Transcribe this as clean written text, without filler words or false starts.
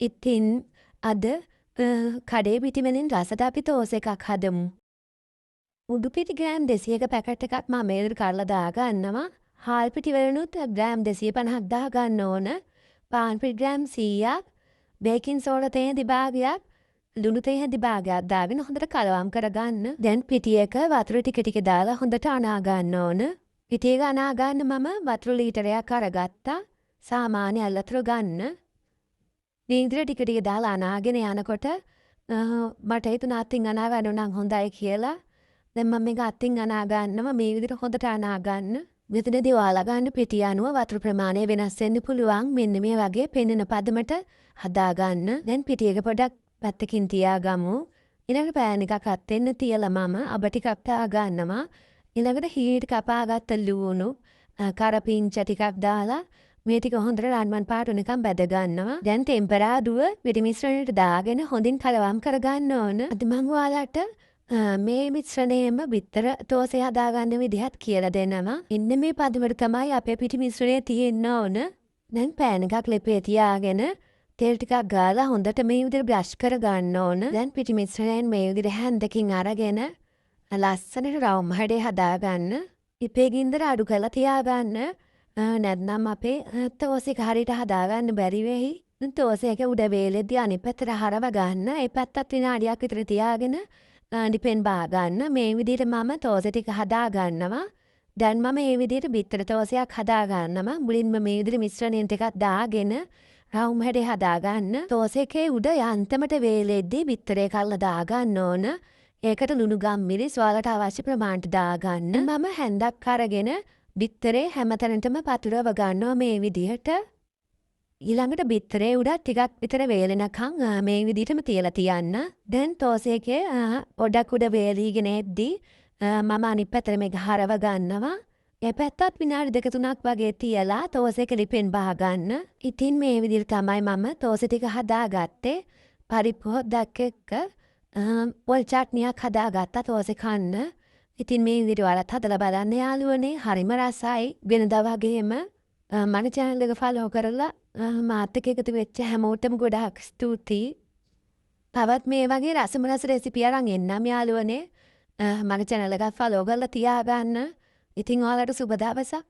ඉතින් අද කඩේ පිටිවලින් රසට අපි තෝස එකක් හදමු. උඩු පිටි ග්‍රෑම් 200ක පැකට් එකක් මම මේකට කරලා දාගන්නවා. හාල් පිටි වලුත් ග්‍රෑම් 250ක් දාගන්න ඕන. පාන් පිටි ග්‍රෑම් 100ක්, බේකින් සෝඩා තේහඳි භාගයක්, ලුණු තේහඳි භාගයක් දාගෙන හොඳට කලවම් කරගන්න. දැන් පිටියක වතුර ටික ටික දාලා හොඳට අනා ගන්න ඕන. පිටියක අනා ගන්න මම වතුර ලීටරයක් අරගත්තා. සාමාන්‍ය ඇල්ලතුරු ගන්න. නීන්ද්‍ර ටික ටික දාලා අනාගෙන යනකොට මට හිතුණා අතින් අනා ගන්න නම් හොඳයි කියලා. දැන් මම මේක අතින් අනා ගන්නවා මේ විදිහට හොඳට අනා ගන්න. මෙතනදී ඔයාලා ගන්න පිටිය අනුව වතුර ප්‍රමාණය වෙනස් වෙන්න පුළුවන්. මෙන්න මේ වගේ පෙනෙන පදමට හදා ගන්න. දැන් පිටියක පොඩක් පැත්තකින් තියාගමු. ඊළඟට පෑන් එකක් අත්ෙන්න තියලා මම අබ ටිකක් තා ගන්නවා. ඊළඟට හීට කපාගත්ත ලුණු කරපිංච ටිකක් දාලා මේ ටික හොඳට රන්වන් පාට වෙනකම් බැද ගන්නවා. දැන් ටෙම්පරාදුව පිටි මිශ්‍රණයට දාගෙන හොඳින් කලවම් කරගන්න ඕන. අද මම ඔයාලට මේ මිශ්‍රණයම බිත්තර තෝසෙ හදාගන්න විදිහත් කියලා දෙනවා. ඉන්න මේ පදමට තමයි අපේ පිටි මිශ්‍රණය තියෙන්න ඕන. දැන් පෑන් එකක් ලෙපේ තියාගෙන තෙල් ටිකක් ගාලා හොඳට මේ විදිහට බ්‍රෂ් කරගන්න ඕන. දැන් පිටි මිශ්‍රණයෙන් මේ විදිහට හැන්දකින් අරගෙන ලස්සනට රවුම් හැඩේ හදාගන්න. ඉපේ ගින්දර අඩු කරලා තියාගන්න. නැත්නම් අපේ තෝසෙක හරියට හදාගන්න බැරි වෙයි. තෝසෙක උඩ වේලෙද්දී අනිත් පැත්තට හරව ගන්න. ඒ පැත්තත් විනාඩියක් විතර තියාගෙන ඩිපෙන් බා ගන්න. මේ විදිහට මම තෝසෙ ටික හදා ගන්නවා. දැන් මම මේ විදිහට බිත්තර තෝසයක් හදා ගන්නවා. මුලින්ම මේ විදිහට මිශ්‍රණයෙන් ටිකක් දාගෙන රවුම් හැඩේ හදා ගන්න. තෝසෙකේ උඩ යන්තමට වේලෙද්දී බිත්තරේ කල්ලා දා ගන්න ඕන. ඒකට ලුණු ගම්මිරිස් ඔයාලට අවශ්‍ය ප්‍රමාණයට දාගන්න. මම හැන්දක් අරගෙන බිත්තරේ හැමතැනටම පතුරව ගන්නවා මේ විදිහට. ඊළඟට බිත්තරේ උඩ ටිකක් විතර වේලෙනකන් මේ විදිහටම තියලා තියන්න. දැන් තෝසෙකේ පොඩක් උඩ වේලීගෙන එද්දී මම අනිත් පැත්තට මේක හරව ගන්නවා. ඒ පැත්තත් විනාඩි 2-3ක් වගේ තියලා තෝසෙක ලිපෙන් බහ ගන්න. ඉතින් මේ විදිහට තමයි මම තෝසෙ ටික හදාගත්තේ. පරිප්පු හොද්දක් එක්ක පොල් චට්නියක් හදාගත්තා තෝසෙ කන්න. ඉතින් මේ විදිහට ඔයාලත් හදලා බලන්න යාළුවනේ. හරිම රසයි. වෙනදා වගේම මම channel එක follow කරලා මාත් එක්ක එකතු වෙච්ච හැමෝටම ගොඩාක් ස්තුතියි. තවත් මේ වගේ රසම රස රෙසිපි අරන් එන්නම් යාළුවනේ. මගේ channel එක follow කරලා තියාගන්න. ඉතින් ඔයාලට සුබ දවසක්.